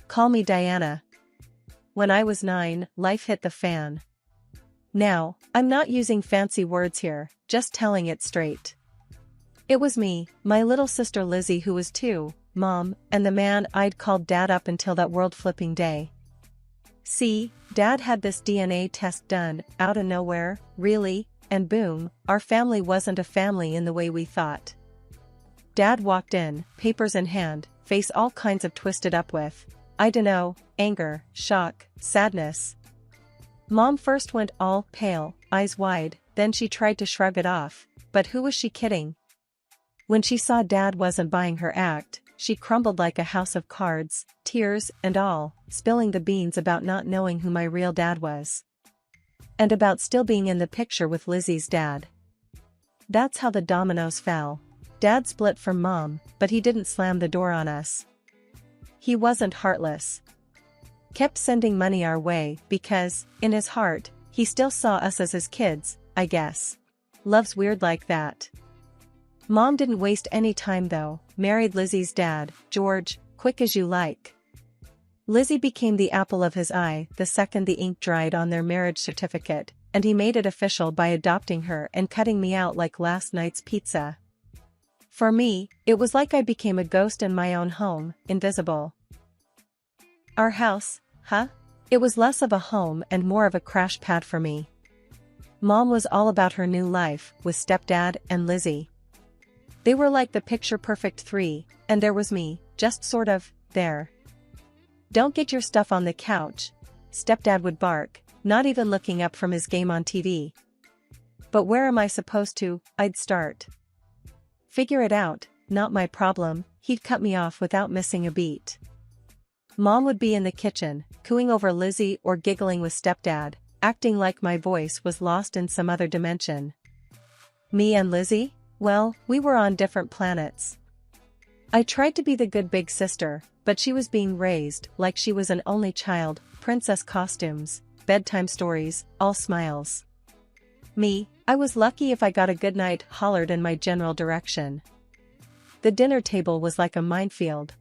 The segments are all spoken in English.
Call me Diana. When I was 9, life hit the fan. Now, I'm not using fancy words here, just telling it straight. It was me, my little sister Lizzie who was 2, Mom, and the man I'd called Dad up until that world-flipping day. See, Dad had this DNA test done, out of nowhere, really, and boom, our family wasn't a family in the way we thought. Dad walked in, papers in hand, face all kinds of twisted up with, I dunno, anger, shock, sadness. Mom first went all pale, eyes wide, then she tried to shrug it off, but who was she kidding? When she saw Dad wasn't buying her act, she crumbled like a house of cards, tears and all, spilling the beans about not knowing who my real dad was. And about still being in the picture with Lizzie's dad. That's how the dominoes fell. Dad split from Mom, but he didn't slam the door on us. He wasn't heartless. Kept sending money our way because, in his heart, he still saw us as his kids, I guess. Love's weird like that. Mom didn't waste any time though, married Lizzie's dad, George, quick as you like. Lizzie became the apple of his eye the second the ink dried on their marriage certificate, and he made it official by adopting her and cutting me out like last night's pizza. For me, it was like I became a ghost in my own home, invisible. Our house, huh? It was less of a home and more of a crash pad for me. Mom was all about her new life, with stepdad and Lizzie. They were like the picture-perfect 3, and there was me, just sort of, there. Don't get your stuff on the couch, stepdad would bark, not even looking up from his game on TV. But where am I supposed to, I'd start. Figure it out, not my problem, he'd cut me off without missing a beat. Mom would be in the kitchen, cooing over Lizzie or giggling with stepdad, acting like my voice was lost in some other dimension. Me and Lizzie? Well, we were on different planets. I tried to be the good big sister, but she was being raised like she was an only child, princess costumes, bedtime stories, all smiles. Me, I was lucky if I got a goodnight hollered in my general direction. The dinner table was like a minefield.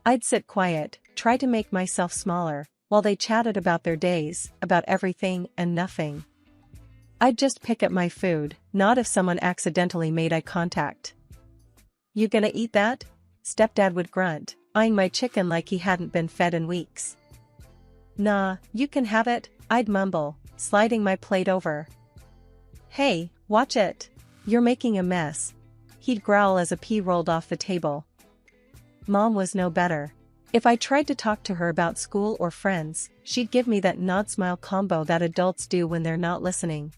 I'd sit quiet, try to make myself smaller, while they chatted about their days, about everything and nothing. I'd just pick at my food, not if someone accidentally made eye contact. You gonna eat that? Stepdad would grunt, eyeing my chicken like he hadn't been fed in weeks. Nah, you can have it, I'd mumble, sliding my plate over. Hey, watch it. You're making a mess. He'd growl as a pea rolled off the table. Mom was no better. If I tried to talk to her about school or friends, she'd give me that nod-smile combo that adults do when they're not listening.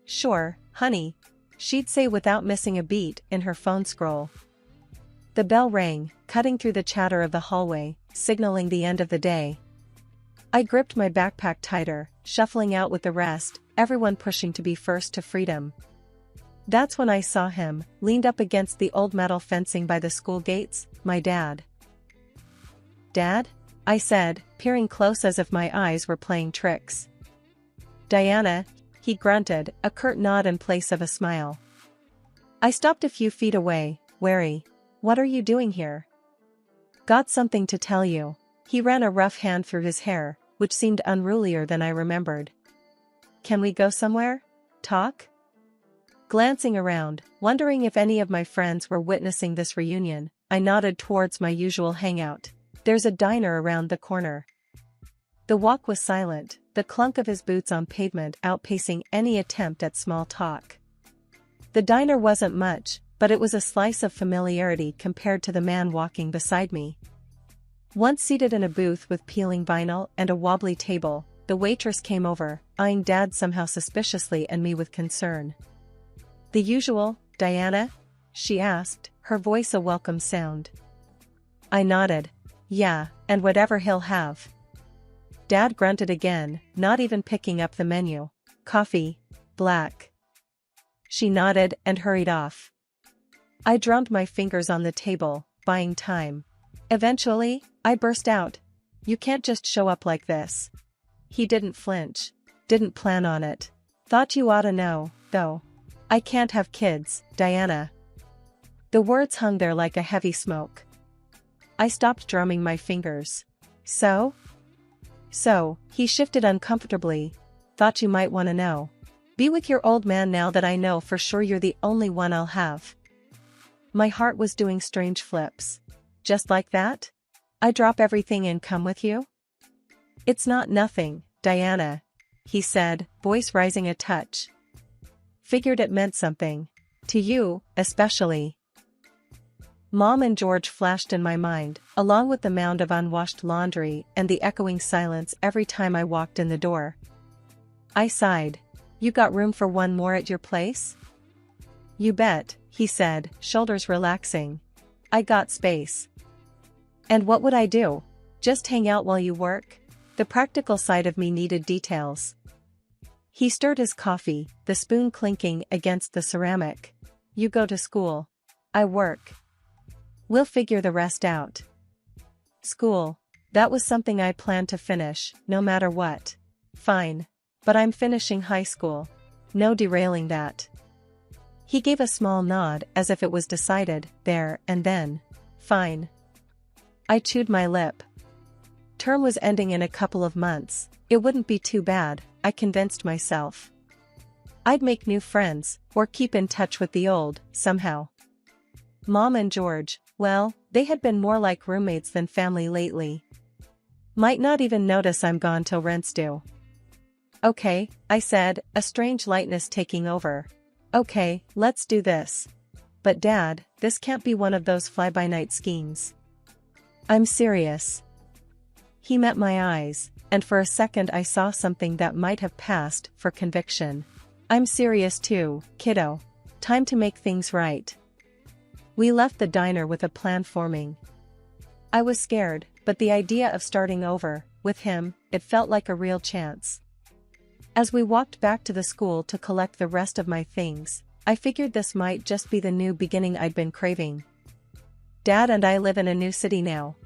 Sure, honey, she'd say without missing a beat in her phone scroll. The bell rang, cutting through the chatter of the hallway, signaling the end of the day. I gripped my backpack tighter, shuffling out with the rest, everyone pushing to be first to freedom. That's when I saw him, leaned up against the old metal fencing by the school gates, my dad. Dad? I said, peering close as if my eyes were playing tricks. Diana, he grunted, a curt nod in place of a smile. I stopped a few feet away, wary. What are you doing here? Got something to tell you. He ran a rough hand through his hair, which seemed unrulier than I remembered. Can we go somewhere? Talk? Glancing around, wondering if any of my friends were witnessing this reunion, I nodded towards my usual hangout. There's a diner around the corner. The walk was silent, the clunk of his boots on pavement outpacing any attempt at small talk. The diner wasn't much, but it was a slice of familiarity compared to the man walking beside me. Once seated in a booth with peeling vinyl and a wobbly table, the waitress came over, eyeing Dad somehow suspiciously and me with concern. The usual, Diana? She asked, her voice a welcome sound. I nodded. Yeah, and whatever he'll have. Dad grunted again, not even picking up the menu. Coffee, black. She nodded and hurried off. I drummed my fingers on the table, buying time. Eventually, I burst out. You can't just show up like this. He didn't flinch. Didn't plan on it. Thought you oughta know, though. I can't have kids, Diana. The words hung there like a heavy smoke. I stopped drumming my fingers. So, he shifted uncomfortably. Thought you might want to know. Be with your old man now that I know for sure you're the only one I'll have. My heart was doing strange flips. Just like that? I drop everything and come with you? It's not nothing, Diana, he said, voice rising a touch. Figured it meant something. To you, especially. Mom and George flashed in my mind, along with the mound of unwashed laundry and the echoing silence every time I walked in the door. I sighed. You got room for one more at your place? You bet, he said, shoulders relaxing. I got space. And what would I do? Just hang out while you work? The practical side of me needed details. He stirred his coffee, the spoon clinking against the ceramic. You go to school. I work. We'll figure the rest out. School. That was something I planned to finish, no matter what. Fine. But I'm finishing high school. No derailing that. He gave a small nod as if it was decided, there and then. Fine. I chewed my lip. Term was ending in a couple of months. It wouldn't be too bad, I convinced myself. I'd make new friends, or keep in touch with the old, somehow. Mom and George, well, they had been more like roommates than family lately. Might not even notice I'm gone till rent's due. Okay, I said, a strange lightness taking over. Okay, let's do this. But Dad, this can't be one of those fly-by-night schemes. I'm serious. He met my eyes, and for a second I saw something that might have passed for conviction. I'm serious too, kiddo. Time to make things right. We left the diner with a plan forming. I was scared, but the idea of starting over, with him, it felt like a real chance. As we walked back to the school to collect the rest of my things, I figured this might just be the new beginning I'd been craving. Dad and I live in a new city now.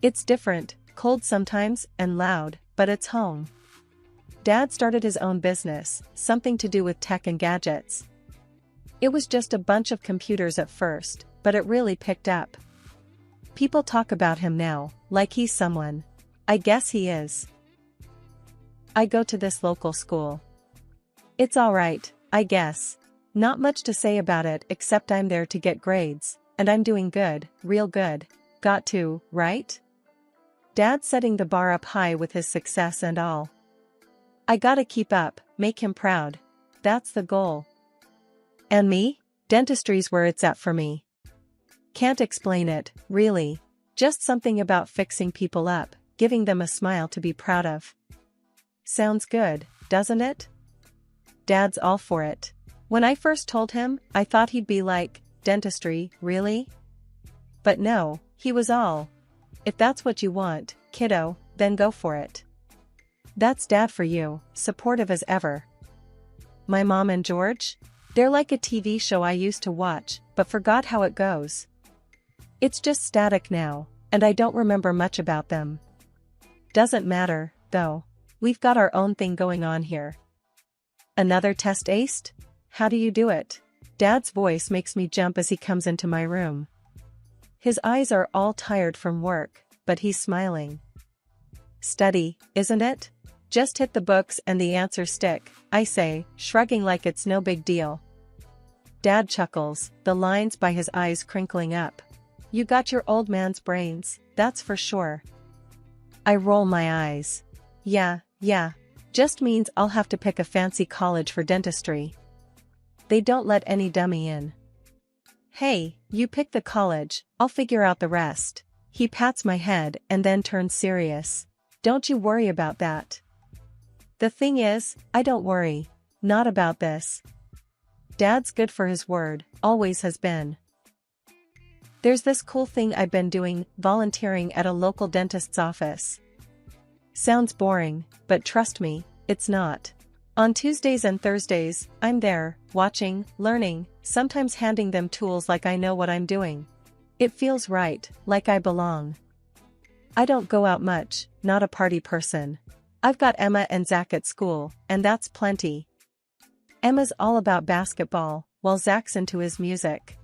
It's different, cold sometimes, and loud, but it's home. Dad started his own business, something to do with tech and gadgets. It was just a bunch of computers at first, but it really picked up. People talk about him now, like he's someone. I guess he is. I go to this local school. It's alright, I guess. Not much to say about it except I'm there to get grades, and I'm doing good, real good. Got to, right? Dad's setting the bar up high with his success and all. I gotta keep up, make him proud. That's the goal. And me? Dentistry's where it's at for me. Can't explain it, really. Just something about fixing people up, giving them a smile to be proud of. Sounds good, doesn't it? Dad's all for it. When I first told him, I thought he'd be like, dentistry, really? But no, he was all. If that's what you want, kiddo, then go for it. That's Dad for you, supportive as ever. My mom and George? They're like a TV show I used to watch, but forgot how it goes. It's just static now, and I don't remember much about them. Doesn't matter, though. We've got our own thing going on here. Another test aced? How do you do it? Dad's voice makes me jump as he comes into my room. His eyes are all tired from work, but he's smiling. Study, isn't it? Just hit the books and the answers stick, I say, shrugging like it's no big deal. Dad chuckles, the lines by his eyes crinkling up. You got your old man's brains, that's for sure. I roll my eyes. Yeah, just means I'll have to pick a fancy college for dentistry. They don't let any dummy in. Hey, you pick the college, I'll figure out the rest. He pats my head and then turns serious. Don't you worry about that. The thing is, I don't worry. Not about this. Dad's good for his word, always has been. There's this cool thing I've been doing, volunteering at a local dentist's office. Sounds boring, but trust me, it's not. On Tuesdays and Thursdays, I'm there, watching, learning, sometimes handing them tools like I know what I'm doing. It feels right, like I belong. I don't go out much, not a party person. I've got Emma and Zach at school, and that's plenty. Emma's all about basketball, while Zach's into his music.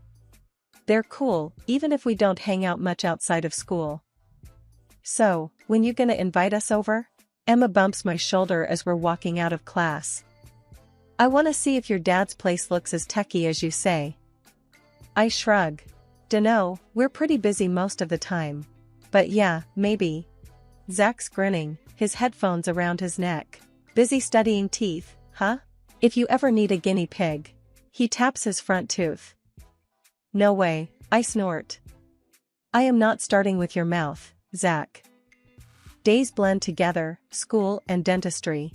They're cool, even if we don't hang out much outside of school. So, when you gonna invite us over? Emma bumps my shoulder as we're walking out of class. I wanna see if your dad's place looks as techy as you say. I shrug. Dunno, we're pretty busy most of the time. But yeah, maybe. Zach's grinning, his headphones around his neck. Busy studying teeth, huh? If you ever need a guinea pig. He taps his front tooth. No way, I snort. I am not starting with your mouth, Zach. Days blend together, school and dentistry.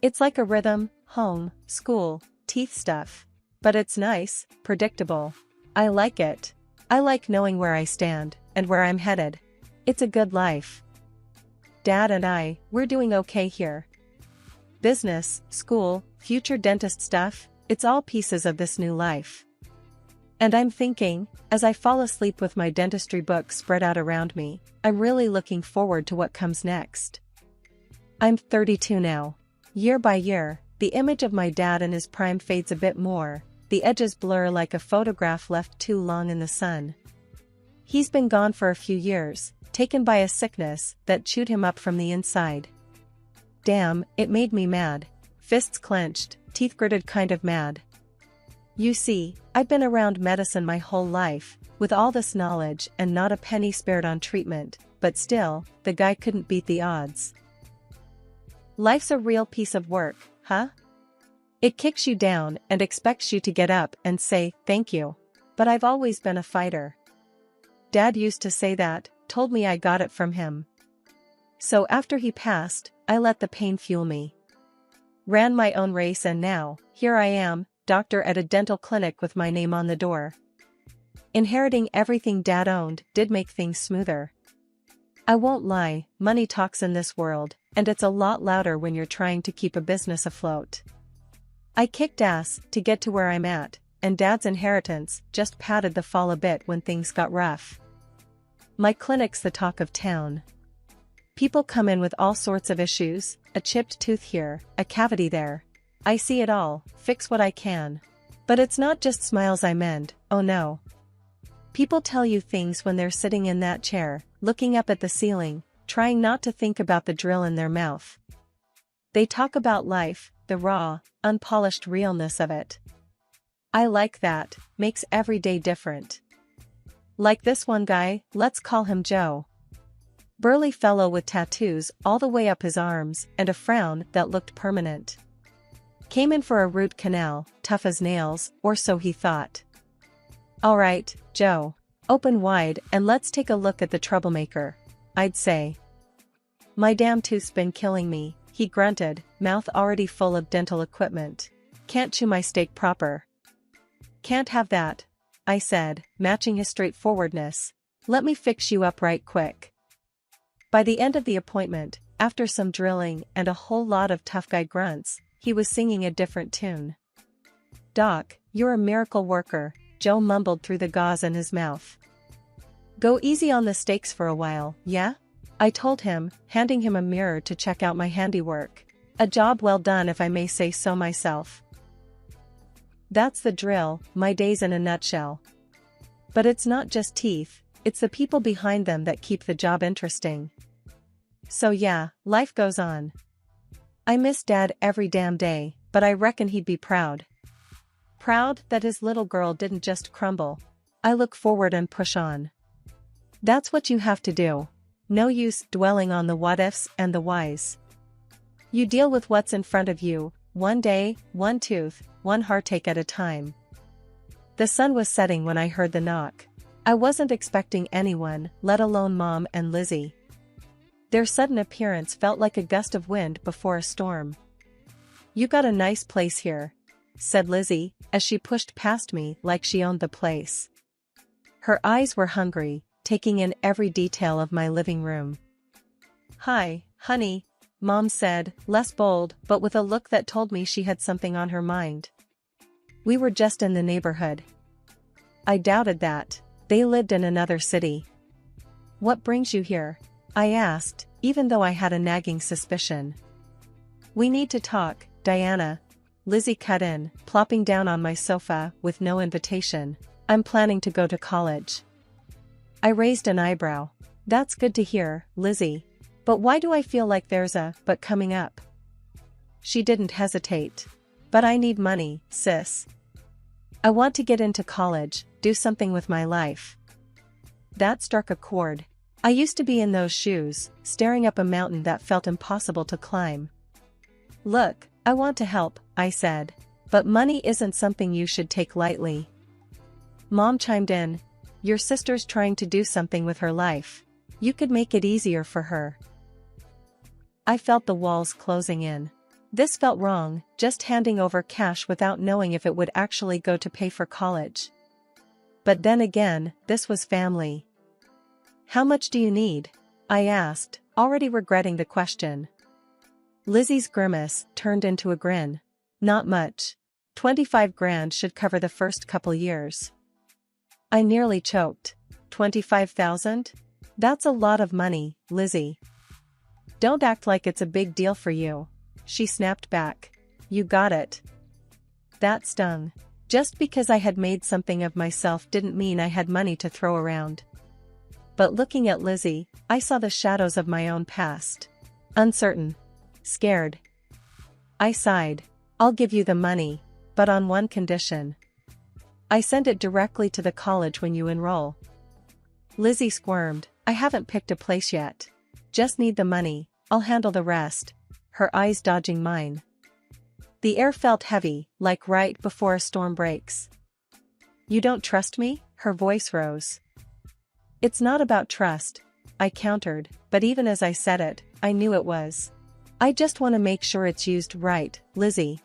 It's like a rhythm, home, school, teeth stuff. But it's nice, predictable. I like it. I like knowing where I stand, and where I'm headed. It's a good life. Dad and we're doing okay here. Business, school, future dentist stuff, it's all pieces of this new life. And I'm thinking, as I fall asleep with my dentistry book spread out around me, I'm really looking forward to what comes next. I'm 32 now. Year by year, the image of my dad in his prime fades a bit more, the edges blur like a photograph left too long in the sun. He's been gone for a few years, taken by a sickness that chewed him up from the inside. Damn, it made me mad. Fists clenched, teeth gritted, kind of mad. You see, I've been around medicine my whole life, with all this knowledge and not a penny spared on treatment, but still, the guy couldn't beat the odds. Life's a real piece of work, huh? It kicks you down and expects you to get up and say, thank you. But I've always been a fighter. Dad used to say that, told me I got it from him. So after he passed, I let the pain fuel me. Ran my own race, and now, here I am, doctor at a dental clinic with my name on the door. Inheriting everything Dad owned did make things smoother. I won't lie, money talks in this world, and it's a lot louder when you're trying to keep a business afloat. I kicked ass to get to where I'm at, and Dad's inheritance just padded the fall a bit when things got rough. My clinic's the talk of town. People come in with all sorts of issues, a chipped tooth here, a cavity there. I see it all, fix what I can. But it's not just smiles I mend, oh no. People tell you things when they're sitting in that chair, looking up at the ceiling, trying not to think about the drill in their mouth. They talk about life, the raw, unpolished realness of it. I like that, makes every day different. Like this one guy, let's call him Joe. Burly fellow with tattoos all the way up his arms and a frown that looked permanent. Came in for a root canal, tough as nails, or so he thought. Alright, Joe. Open wide and let's take a look at the troublemaker, I'd say. My damn tooth's been killing me, he grunted, mouth already full of dental equipment. Can't chew my steak proper. Can't have that, I said, matching his straightforwardness. Let me fix you up right quick. By the end of the appointment, after some drilling and a whole lot of tough guy grunts, he was singing a different tune. Doc, you're a miracle worker, Joe mumbled through the gauze in his mouth. Go easy on the steaks for a while, yeah? I told him, handing him a mirror to check out my handiwork. A job well done if I may say so myself. That's the drill, my days in a nutshell. But it's not just teeth, it's the people behind them that keep the job interesting. So yeah, life goes on. I miss Dad every damn day, but I reckon he'd be proud. Proud that his little girl didn't just crumble. I look forward and push on. That's what you have to do. No use dwelling on the what-ifs and the whys. You deal with what's in front of you, one day, one tooth, one heartache at a time. The sun was setting when I heard the knock. I wasn't expecting anyone, let alone Mom and Lizzie. Their sudden appearance felt like a gust of wind before a storm. You got a nice place here, said Lizzie, as she pushed past me like she owned the place. Her eyes were hungry, taking in every detail of my living room. Hi, honey, Mom said, less bold but with a look that told me she had something on her mind. We were just in the neighborhood. I doubted that. They lived in another city. What brings you here? I asked, even though I had a nagging suspicion. We need to talk, Diana. Lizzie cut in, plopping down on my sofa with no invitation. I'm planning to go to college. I raised an eyebrow. That's good to hear, Lizzie. But why do I feel like there's a but coming up? She didn't hesitate. But I need money, sis. I want to get into college, do something with my life. That struck a chord. I used to be in those shoes, staring up a mountain that felt impossible to climb. Look, I want to help, I said. But money isn't something you should take lightly. Mom chimed in. Your sister's trying to do something with her life. You could make it easier for her. I felt the walls closing in. This felt wrong, just handing over cash without knowing if it would actually go to pay for college. But then again, this was family. How much do you need? I asked, already regretting the question. Lizzie's grimace turned into a grin. Not much. 25 grand should cover the first couple years. I nearly choked. 25,000? That's a lot of money, Lizzie. Don't act like it's a big deal for you. She snapped back. You got it. That stung. Just because I had made something of myself didn't mean I had money to throw around. But looking at Lizzie, I saw the shadows of my own past. Uncertain. Scared. I sighed. I'll give you the money, but on one condition. I send it directly to the college when you enroll. Lizzie squirmed. I haven't picked a place yet. Just need the money, I'll handle the rest. Her eyes dodging mine. The air felt heavy, like right before a storm breaks. You don't trust me? Her voice rose. It's not about trust, I countered, but even as I said it, I knew it was. I just want to make sure it's used right, Lizzie.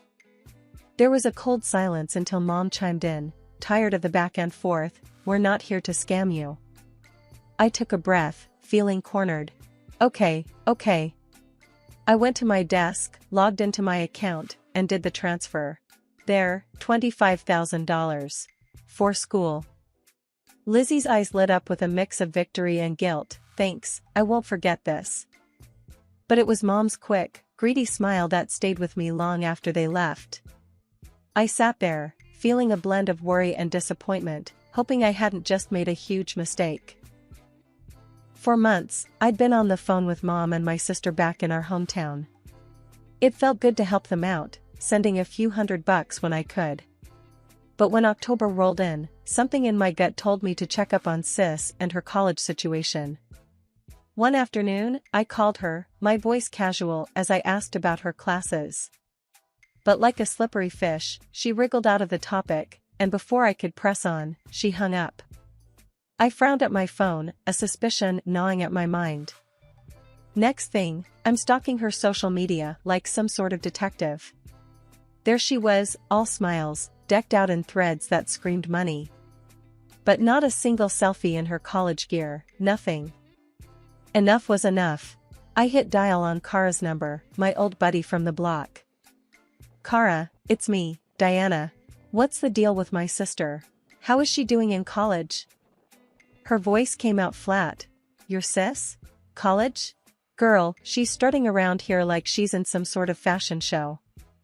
There was a cold silence until Mom chimed in, tired of the back and forth, we're not here to scam you. I took a breath, feeling cornered. Okay. I went to my desk, logged into my account, and did the transfer. There, $25,000. For school. Lizzie's eyes lit up with a mix of victory and guilt. Thanks, I won't forget this. But it was Mom's quick, greedy smile that stayed with me long after they left. I sat there, feeling a blend of worry and disappointment, hoping I hadn't just made a huge mistake. For months, I'd been on the phone with Mom and my sister back in our hometown. It felt good to help them out, sending a few $100 when I could. But when October rolled in, something in my gut told me to check up on Sis and her college situation. One afternoon, I called her, my voice casual as I asked about her classes. But like a slippery fish, she wriggled out of the topic, and before I could press on, she hung up. I frowned at my phone, a suspicion gnawing at my mind. Next thing, I'm stalking her social media like some sort of detective. There she was, all smiles, decked out in threads that screamed money. But not a single selfie in her college gear, nothing. Enough was enough. I hit dial on Kara's number, my old buddy from the block. Kara, it's me, Diana. What's the deal with my sister? How is she doing in college? Her voice came out flat. Your sis? College? Girl, she's strutting around here like she's in some sort of fashion show.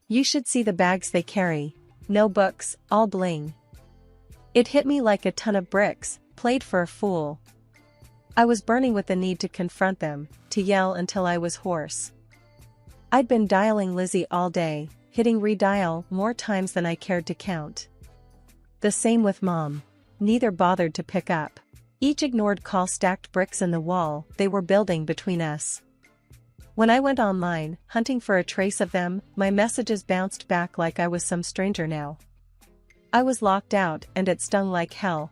You should see the bags they carry. No books, all bling. It hit me like a ton of bricks, played for a fool. I was burning with the need to confront them, to yell until I was hoarse. I'd been dialing Lizzie all day, hitting redial more times than I cared to count. The same with Mom. Neither bothered to pick up. Each ignored call stacked bricks in the wall they were building between us. When I went online, hunting for a trace of them, my messages bounced back like I was some stranger now. I was locked out and it stung like hell.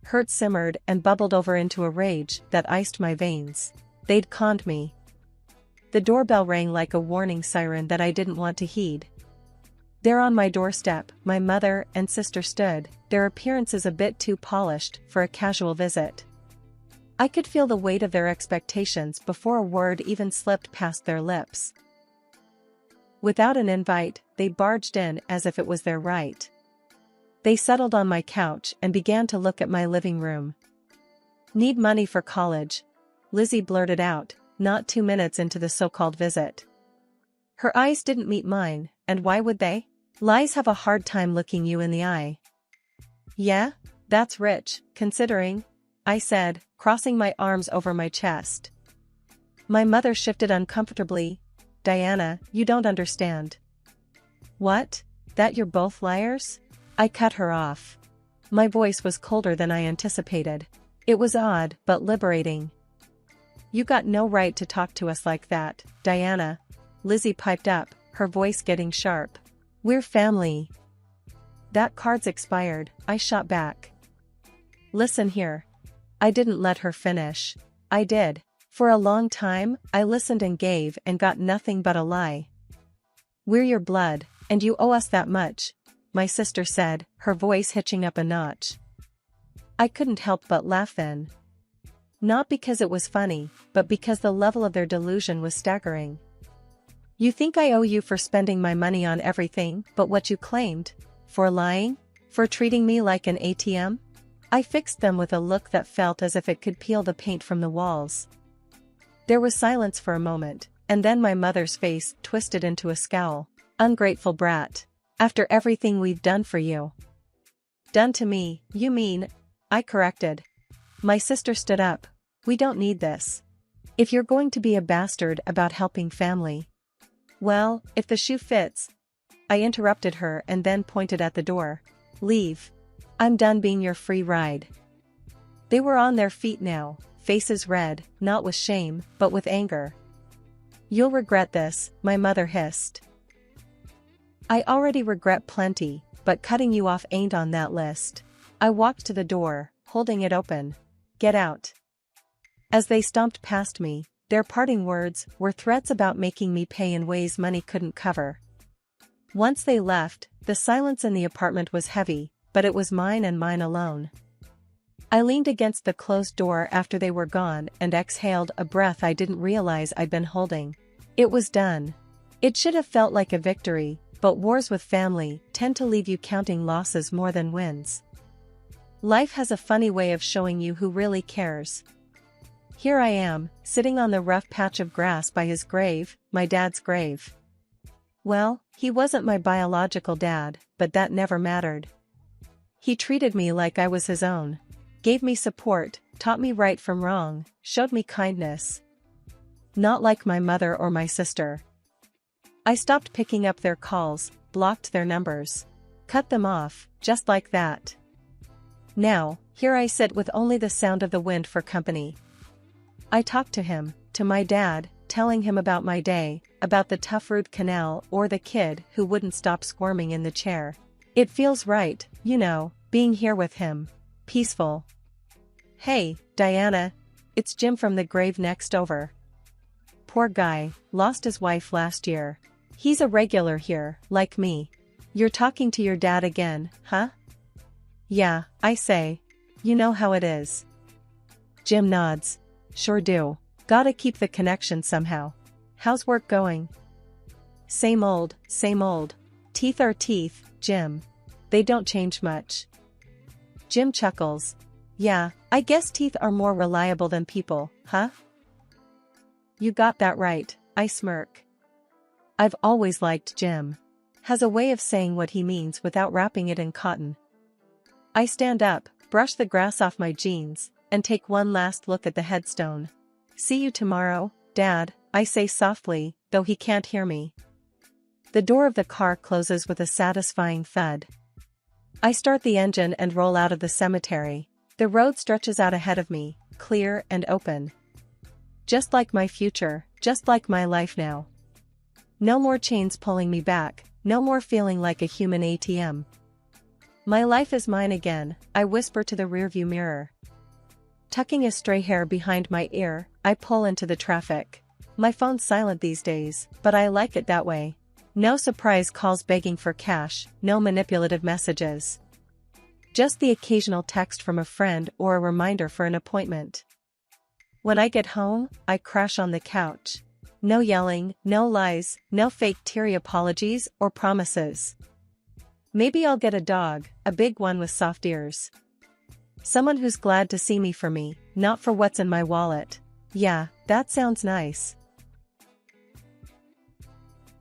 Hurt simmered and bubbled over into a rage that iced my veins. They'd conned me. The doorbell rang like a warning siren that I didn't want to heed. There on my doorstep, my mother and sister stood, their appearances a bit too polished for a casual visit. I could feel the weight of their expectations before a word even slipped past their lips. Without an invite, they barged in as if it was their right. They settled on my couch and began to look at my living room. Need money for college, Lizzie blurted out, not 2 minutes into the so-called visit. Her eyes didn't meet mine, and why would they? Lies have a hard time looking you in the eye. Yeah? That's rich, considering, I said, crossing my arms over my chest. My mother shifted uncomfortably. Diana, you don't understand. What? That you're both liars? I cut her off. My voice was colder than I anticipated. It was odd, but liberating. You got no right to talk to us like that, Diana. Lizzie piped up, her voice getting sharp. We're family. That card's expired, I shot back. Listen here. I didn't let her finish. I did. For a long time, I listened and gave and got nothing but a lie. We're your blood, and you owe us that much, my sister said, her voice hitching up a notch. I couldn't help but laugh then. Not because it was funny, but because the level of their delusion was staggering. You think I owe you for spending my money on everything but what you claimed? For lying? For treating me like an ATM? I fixed them with a look that felt as if it could peel the paint from the walls. There was silence for a moment, and then my mother's face twisted into a scowl. Ungrateful brat. After everything we've done for you. Done to me, you mean? I corrected. My sister stood up. We don't need this. If you're going to be a bastard about helping family. Well, if the shoe fits. I interrupted her and then pointed at the door. Leave. I'm done being your free ride. They were on their feet now, faces red, not with shame, but with anger. You'll regret this, my mother hissed. I already regret plenty, but cutting you off ain't on that list. I walked to the door, holding it open. Get out. As they stomped past me, their parting words were threats about making me pay in ways money couldn't cover. Once they left, the silence in the apartment was heavy, but it was mine and mine alone. I leaned against the closed door after they were gone and exhaled a breath I didn't realize I'd been holding. It was done. It should have felt like a victory, but wars with family tend to leave you counting losses more than wins. Life has a funny way of showing you who really cares. Here I am, sitting on the rough patch of grass by his grave, my dad's grave. Well, he wasn't my biological dad, but that never mattered. He treated me like I was his own. Gave me support, taught me right from wrong, showed me kindness. Not like my mother or my sister. I stopped picking up their calls, blocked their numbers. Cut them off, just like that. Now, here I sit with only the sound of the wind for company. I talked to him, to my dad, telling him about my day, about the tough root canal or the kid who wouldn't stop squirming in the chair. It feels right, you know, being here with him. Peaceful. Hey, Diana. It's Jim from the grave next over. Poor guy, lost his wife last year. He's a regular here, like me. You're talking to your dad again, huh? Yeah, I say. You know how it is. Jim nods. Sure do. Gotta keep the connection somehow. How's work going? Same old, same old. Teeth are teeth, Jim. They don't change much. Jim chuckles. Yeah, I guess teeth are more reliable than people, huh? You got that right, I smirk. I've always liked Jim. Has a way of saying what he means without wrapping it in cotton. I stand up, brush the grass off my jeans, and take one last look at the headstone. See you tomorrow, Dad, I say softly, though he can't hear me. The door of the car closes with a satisfying thud. I start the engine and roll out of the cemetery. The road stretches out ahead of me, clear and open. Just like my future, just like my life now. No more chains pulling me back, no more feeling like a human ATM. My life is mine again, I whisper to the rearview mirror. Tucking a stray hair behind my ear, I pull into the traffic. My phone's silent these days, but I like it that way. No surprise calls begging for cash, no manipulative messages. Just the occasional text from a friend or a reminder for an appointment. When I get home, I crash on the couch. No yelling, no lies, no fake teary apologies or promises. Maybe I'll get a dog, a big one with soft ears. Someone who's glad to see me for me, not for what's in my wallet. Yeah, that sounds nice.